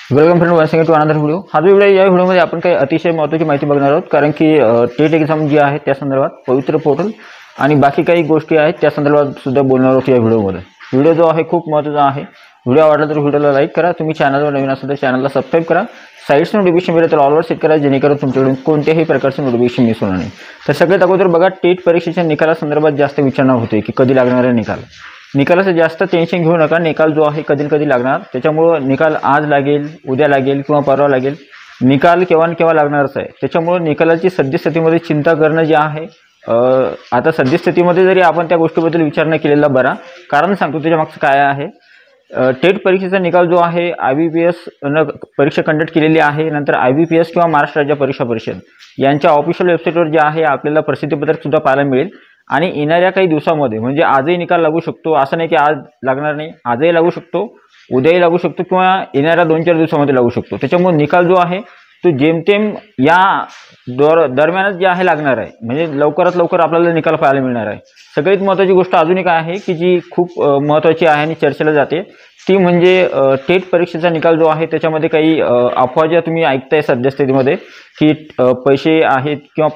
Welcome friend, once again to another video. हा जो video या व्हिडिओमध्ये आपण काही अतिशय महत्त्वाची माहिती बघणार आहोत, कारण की टेट एक्झाम जी आहे त्या संदर्भात पवित्र पोर्टल आणि बाकी काही गोष्टी आहेत त्या संदर्भात सुद्धा बोलणार आहोत या व्हिडिओमध्ये। व्हिडिओ जो आहे खूप महत्त्वाचा आहे। व्हिडिओ आवडला तर व्हिडिओला लाईक करा, तुम्ही चॅनलवर नवीन असाल तर चॅनलला सबस्क्राईब करा, साईड्स नोटिफिकेशन मिळेल तर ऑलवर सेट करा, जेणेकरून तुमच्याकडून कोणत्याही प्रकारचे नोटिफिकेशन मिस होणार नाही। तर सगळ्यात अगोदर बघा, टेट परीक्षेच्या निकालासंदर्भात जास्त विचारणा होते की कधी लागणार आहे निकाल। निकालाचं जास्त टेन्शन घेऊ नका, निकाल जो आहे कधी कधी लागणार, त्याच्यामुळं निकाल आज लागेल, उद्या लागेल किंवा परवा लागेल, निकाल केव्हा केव्हा लागणारच आहे। त्याच्यामुळं निकालाची सद्यस्थितीमध्ये चिंता करणं जे आहे, आता सद्यस्थितीमध्ये जरी आपण त्या गोष्टीबद्दल विचार न केलेला बरा। कारण सांगतो त्याच्या मागचं काय आहे। टेट परीक्षेचा निकाल जो आहे IBPS न परीक्षा कंडक्ट केलेली आहे, नंतर IBPS किंवा महाराष्ट्र राज्य परीक्षा परिषद यांच्या ऑफिशियल वेबसाईटवर जे आहे आपल्याला प्रसिद्धीपत्रक सुद्धा पाहायला मिळेल। आणि येणाऱ्या काही दिवसामध्ये म्हणजे आजही निकाल लागू शकतो, असं नाही की आज लागणार नाही, आजही लागू शकतो, उद्याही लागू शकतो किंवा येणाऱ्या 2-4 दिवसामध्ये लागू शकतो। त्याच्यामुळे निकाल जो आहे तो जेमतेम या दरम्यानच जे आहे लागणार आहे, म्हणजे लवकरात लवकर आपल्याला निकाल पाहायला मिळणार आहे। सगळ्यात महत्त्वाची गोष्ट अजून एक आहे की जी खूप महत्त्वाची आहे आणि चर्चेला जाते, ती म्हणजे टेट परीक्षेचा निकाल जो आहे त्याच्यामध्ये काही अफवा ज्या तुम्ही ऐकताय सद्यस्थितीमध्ये की पैसे आहेत किंवा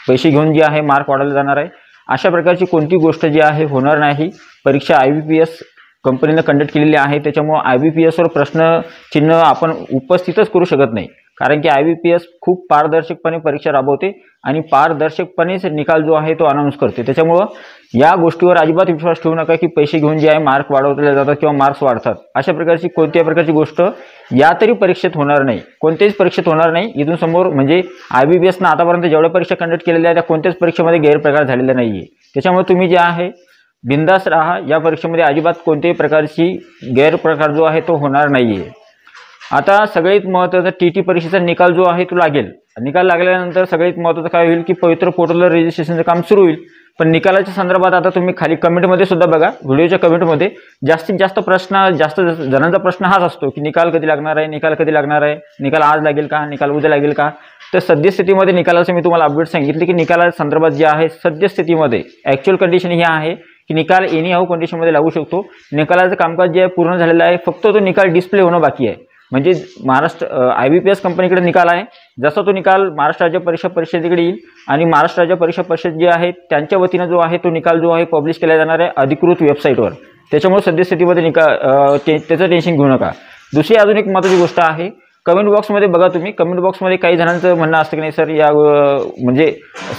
पैसे घेऊन जे आहे मार्क वाढवला जाणार आहे, अशा प्रकारची कोणती गोष्ट जी आहे होणार नाही। परीक्षा IBPS कंपनीने कंडक्ट केलेली आहे, त्याच्यामुळे IBPS वर प्रश्नचिन्ह आपण उपस्थितच करू शकत नाही, कारण की IBPS खूप पारदर्शकपणे परीक्षा राबवते आणि पारदर्शकपणेच निकाल जो आहे तो अनाऊन्स करते। त्याच्यामुळे या गोष्टीवर अजिबात विश्वास ठेवू नका की पैसे घेऊन जे आहे मार्क वाढवले जातात किंवा मार्क्स वाढतात, अशा प्रकारची कोणत्याही प्रकारची गोष्ट या तरी परीक्षेत होणार नाही, कोणत्याच परीक्षेत होणार नाही। इथून समोर म्हणजे IBPS ना आतापर्यंत जेवढ्या परीक्षा कंडक्ट केलेल्या आहेत त्या कोणत्याच परीक्षेमध्ये गैरप्रकार झालेला नाहीये। त्याच्यामुळे तुम्ही जे आहे बिंदास राहा, या परीक्षेमध्ये अजिबात कोणत्याही प्रकारची गैरप्रकार जो आहे तो होणार नाहीये। आता सगळ्यात महत्त्वाचा TT परीक्षेचा निकाल जो आहे तो लागेल। निकाल लागल्यानंतर सगळ्यात महत्त्वाचं काय होईल की पवित्र पोर्टलवर रजिस्ट्रेशनचं काम सुरू होईल। पण निकालाच्या संदर्भात आता तुम्ही खाली कमेंटमध्ये सुद्धा बघा, व्हिडिओच्या कमेंटमध्ये जास्तीत जास्त जास्त जणांचा प्रश्न हाच असतो की निकाल कधी लागणार आहे, निकाल कधी लागणार आहे, निकाल आज लागेल का, निकाल उद्या लागेल का। तर सद्यस्थितीमध्ये निकालाचं मी तुम्हाला अपडेट सांगितले की निकालाच्या संदर्भात जे आहे सद्यस्थितीमध्ये ॲक्च्युअल कंडिशन ही आहे की निकाल एनी हाऊ कंडिशनमध्ये लागू शकतो। निकालाचं कामकाज जे आहे पूर्ण झालेलं आहे, फक्त तो निकाल डिस्प्ले होणं बाकी आहे। म्हणजे महाराष्ट्र IBPS कंपनीकडे निकाल आहे, जसा तो निकाल महाराष्ट्र राज्य परीक्षा परिषदेकडे येईल आणि महाराष्ट्र राज्य परीक्षा परिषद जे आहे त्यांच्या वतीनं जो आहे तो निकाल जो आहे पब्लिश केला जाणार आहे अधिकृत वेबसाईटवर। त्याच्यामुळे सद्यस्थितीमध्ये त्याचं टेन्शन घेऊ नका। दुसरी अजून एक महत्त्वाची गोष्ट आहे, कमेंट बॉक्समध्ये बघा तुम्ही, कमेंट बॉक्समध्ये काही जणांचं म्हणणं असतं की नाही सर या म्हणजे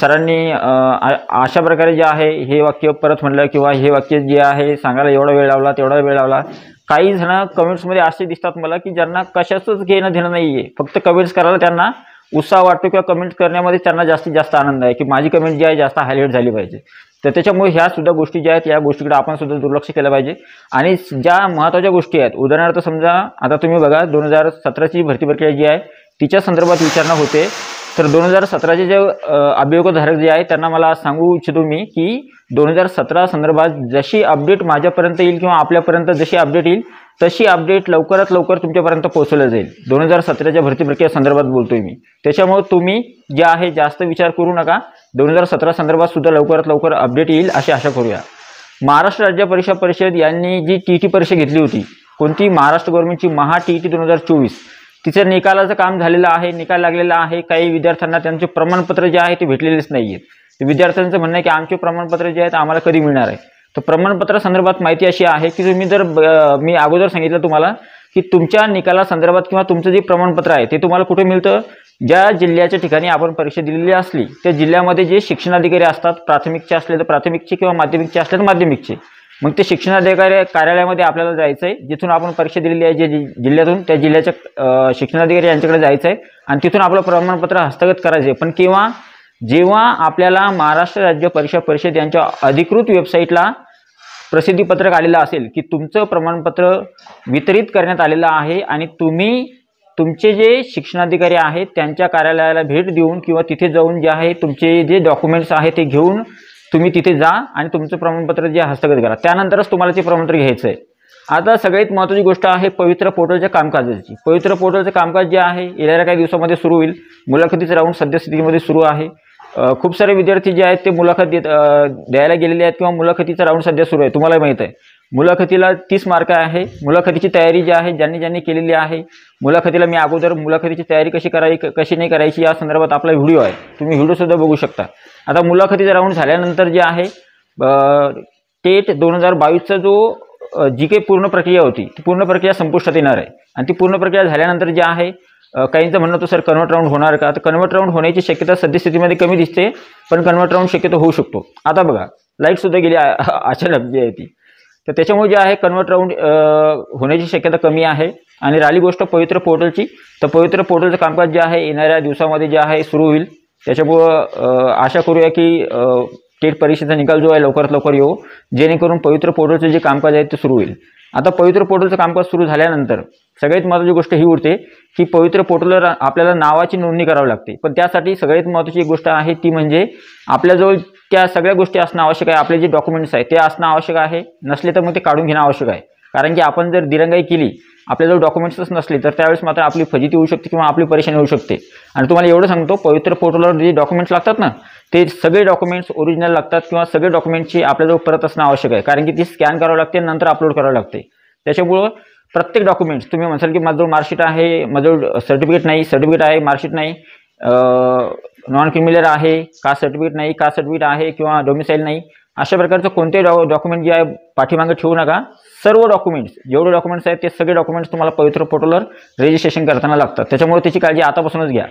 सरांनी अशा प्रकारे जे आहे हे वाक्य परत म्हणलं किंवा हे वाक्य जे आहे सांगायला एवढा वेळ लावला तेवढा वेळ लावला। काही जण कमेंट्समध्ये असे दिसतात मला की ज्यांना कशाचंच घेणं देणं नाही आहे, फक्त कमेंट्स करायला त्यांना उत्साह वाटतो किंवा कमेंट करण्यामध्ये त्यांना जास्तीत जास्त आनंद आहे की माझी कमेंट जी आहे जास्त हायलाईट झाली पाहिजे। तर त्याच्यामुळे ह्या सुद्धा गोष्टी ज्या आहेत या गोष्टीकडे आपण सुद्धा दुर्लक्ष केलं पाहिजे। आणि ज्या महत्त्वाच्या गोष्टी आहेत, उदाहरणार्थ समजा आता तुम्ही बघा 2017ची भरती प्रक्रिया जी आहे तिच्या संदर्भात विचारणा होते, तर 2017चे जे अभियोगधारक जे आहे त्यांना मला सांगू इच्छितो मी की 2017 संदर्भात जशी अपडेट माझ्यापर्यंत येईल किंवा आपल्यापर्यंत जशी अपडेट येईल तशी अपडेट लवकरात लवकर तुमच्यापर्यंत पोहोचवलं जाईल। 2017च्या भरती प्रक्रिया संदर्भात बोलतोय मी, त्याच्यामुळे तुम्ही जे आहे जास्त विचार करू नका, 2017 संदर्भात सुद्धा लवकरात लवकर अपडेट येईल अशी आशा करूया। महाराष्ट्र राज्य परीक्षा परिषद यांनी जी TT परीक्षा घेतली होती, कोणती महाराष्ट्र गव्हर्नमेंटची TT 2024, तिचं निकालाचं काम झालेलं आहे, निकाल लागलेला आहे। काही विद्यार्थ्यांना त्यांचे प्रमाणपत्र जे आहे ते भेटलेलेच नाही आहेत। तर विद्यार्थ्यांचं म्हणणं आहे की आमचे प्रमाणपत्र जे आहेत आम्हाला कधी मिळणार आहे। तर प्रमाणपत्र संदर्भात माहिती अशी आहे की तुम्ही जर मी अगोदर सांगितलं तुम्हाला की तुमच्या निकाला संदर्भात किंवा तुमचं जे प्रमाणपत्र आहे ते तुम्हाला कुठे मिळतं, ज्या जिल्ह्याच्या ठिकाणी आपण परीक्षा दिलेली असली त्या जिल्ह्यामध्ये जे शिक्षणाधिकारी असतात, प्राथमिकचे असले तर प्राथमिकचे किंवा माध्यमिकचे असले तर माध्यमिकचे, मग ते शिक्षणाधिकारी कार्यालयामध्ये आपल्याला जायचं आहे, जिथून आपण परीक्षा दिलेली आहे जे जिल्ह्यातून त्या जिल्ह्याच्या शिक्षणाधिकारी यांच्याकडे जायचं आहे आणि तिथून आपलं प्रमाणपत्र हस्तगत करायचं आहे। पण जेव्हा आपल्याला महाराष्ट्र राज्य परीक्षा परिषद यांच्या अधिकृत वेबसाईटला प्रसिद्धीपत्रक आलेलं असेल की तुमचं प्रमाणपत्र वितरित करण्यात आलेलं आहे आणि तुम्ही तुमचे जे शिक्षणाधिकारी आहेत त्यांच्या कार्यालयाला भेट देऊन किंवा तिथे जाऊन जे आहे तुमचे जे डॉक्युमेंट्स आहेत ते घेऊन तुम्ही तिथे जा आणि तुमचं प्रमाणपत्र जे हस्तगत करा, त्यानंतरच तुम्हाला ते प्रमाणपत्र घ्यायचं आहे। आता सगळ्यात महत्त्वाची गोष्ट आहे पवित्र पोर्टलच्या कामकाजाची। पवित्र पोर्टलचं कामकाज जे आहे येणाऱ्या काही दिवसामध्ये सुरू होईल। मुलाखतीचं राऊंड सद्यस्थितीमध्ये सुरू आहे। खूप सारे विद्यार्थी जे आहेत ते मुलाखत द्यायला गेलेले आहेत किंवा मुलाखतीचा राऊंड सध्या सुरू आहे, तुम्हाला माहिती आहे। मुलाखतीला 30 मार्क आहे. मुलाखतीची तयारी जी आहे ज्यांनी केलेली आहे, मुलाखतीला मी अगोदर मुलाखतीची तयारी कशी करायची कशी नाही करायची या संदर्भात आपला व्हिडिओ आहे, तुम्ही व्हिडिओसुद्धा बघू शकता. आता मुलाखतीचा राऊंड झाल्यानंतर जे आहे टेट 2022चा जो जी काही पूर्ण प्रक्रिया होती ती पूर्ण प्रक्रिया संपुष्टात येणार आहे. आणि ती पूर्ण प्रक्रिया झाल्यानंतर जे आहे काहींचं म्हणणं होतं सर कन्वर्ट राऊंड होणार का, तर कन्वर्ट राऊंड होण्याची शक्यता सद्यस्थितीमध्ये कमी दिसते, पण कन्वर्ट राऊंड शक्यतो होऊ शकतो. आता बघा लाईटसुद्धा गेली अचानक जी आहे ती, तर त्याच्यामुळे जे आहे कन्वर्ट राऊंड होण्याची शक्यता कमी आहे. आणि राहिली गोष्ट पवित्र पोर्टलची, तर पवित्र पोर्टलचं कामकाज जे आहे येणाऱ्या दिवसामध्ये जे आहे सुरू होईल. त्याच्यामुळं आशा करूया की टेट परीक्षेचा निकाल जो आहे लवकरात लवकर येऊ, जेणेकरून पवित्र पोर्टलचं जे कामकाज आहे ते सुरू होईल. आता पवित्र पोर्टलचं कामकाज सुरू झाल्यानंतर सगळ्यात महत्त्वाची गोष्ट ही उरते की पवित्र पोर्टलवर आपल्याला नावाची नोंदणी करावी लागते. पण त्यासाठी सगळ्यात महत्त्वाची एक गोष्ट आहे ती म्हणजे आपल्याजवळ त्या सगळ्या गोष्टी असणं आवश्यक आहे. आपले जे डॉक्युमेंट्स आहेत ते असणं आवश्यक आहे. नसले तर मग ते काढून घेणं आवश्यक आहे. कारण की आपण जर दिरंगाई केली, आपल्याजवळ डॉक्युमेंट्सच नसले, तर त्यावेळेस मात्र आपली फजिती होऊ शकते किंवा आपली परेशानी होऊ शकते. आणि तुम्हाला एवढं सांगतो, पवित्र पोर्टलवर जे डॉक्युमेंट्स लागतात ना, ते सगळे डॉक्युमेंट्स ओरिजिनल लागतात किंवा सगळे डॉक्युमेंटची आपल्याजवळ परत असणं आवश्यक आहे. कारण की ती स्कॅन करावं लागते आणि नंतर अपलोड करावं लागते. त्याच्यामुळं प्रत्येक डॉक्युमेंट्स तुम्ही म्हणसाल की माझं मार्कशीट आहे, माझं सर्टिफिकेट नाही, सर्टिफिकेट आहे मार्कशीट नाही, नॉन क्रिमिनल आहे, कास्ट सर्टिफिकेट नाही, कास्ट सर्टिफिकेट आहे किंवा डोमिसाईल नाही, अशा प्रकारचं कोणतेही डॉक्युमेंट जे आहे पाठीमागे ठेवू नका. सर्व डॉक्युमेंट्स जेवढे डॉक्युमेंट्स आहेत ते सगळे डॉक्युमेंट्स तुम्हाला पवित्र पोर्टलवर रजिस्ट्रेशन करताना लागतात. त्याच्यामुळे त्याची काळजी आतापासूनच घ्या.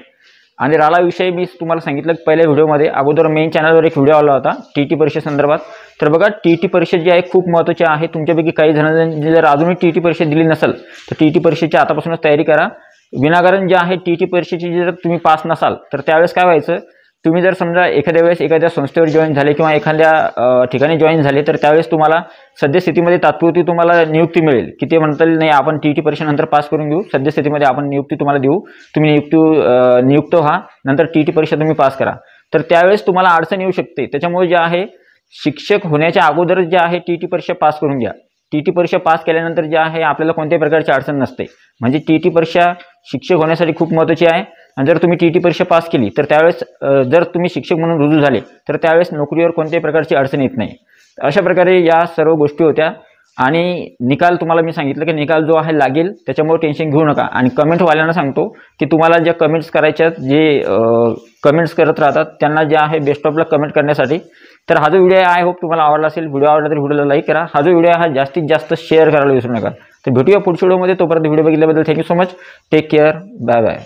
आणि राहिला विषय मी तुम्हाला सांगितलं की पहिल्या व्हिडिओमध्ये अगोदर मेन चॅनलवर एक व्हिडिओ आला होता TT परीक्षेसंदर्भात. तर बघा TT परीक्षा जी आहे खूप महत्त्वाची आहे. तुमच्यापैकी काही जणांनी जर अजूनही TT परीक्षा दिली नसेल तर TT परीक्षेची आतापासूनच तयारी करा. विनाकारण जे आहे TT परीक्षेची जर तुम्ही पास नसाल तर त्यावेळेस काय व्हायचं, तुम्ही जर समजा एखाद्या वेळेस एखाद्या संस्थेवर जॉईन झाले किंवा एखाद्या ठिकाणी जॉईन झाले तर त्यावेळेस तुम्हाला सद्यस्थितीमध्ये तात्पुरती तुम्हाला नियुक्ती मिळेल की ते म्हणतील नाही आपण TT परीक्षेनंतर पास करून घेऊ, सद्यस्थितीमध्ये आपण नियुक्ती तुम्हाला देऊ, तुम्ही नियुक्त व्हा, नंतर TT परीक्षा तुम्ही पास करा. तर त्यावेळेस तुम्हाला अडचण येऊ शकते. त्याच्यामुळे जे आहे शिक्षक होण्याच्या अगोदरच जे आहे TT परीक्षा पास करून घ्या. TT परीक्षा पास केल्यानंतर जे आहे आपल्याला कोणत्याही प्रकारची अडचण नसते. म्हणजे TT परीक्षा शिक्षक होण्यासाठी खूप महत्त्वाची आहे. आणि जर तुम्ही TT परीक्षा पास केली तर त्यावेळेस जर तुम्ही शिक्षक म्हणून रुजू झाले तर त्यावेळेस नोकरीवर कोणत्याही प्रकारची अडचण येत नाही. अशा प्रकारे या सर्व गोष्टी होत्या. आणि निकाल तुम्हाला मी सांगितलं की निकाल जो आहे लागेल, त्याच्यामुळे टेन्शन घेऊ नका. आणि कमेंटवाल्यांना सांगतो की तुम्हाला ज्या कमेंट्स करायच्या जे कमेंट्स करत राहतात त्यांना जे आहे बेस्ट ऑफ लक कमेंट करण्यासाठी. तर हा जो व्हिडिओ आहे आय होप तुम्हाला आवडला असेल. व्हिडिओ आवडला तर व्हिडिओला लाईक करा. हा जो व्हिडिओ आहे जास्तीत जास्त शेअर करायला विसरू नका. तर भेटूया पुढच्या व्हिडिओमध्ये. तोपर्यंत व्हिडिओ बघितल्याबद्दल thank you so much. Take care. Bye bye.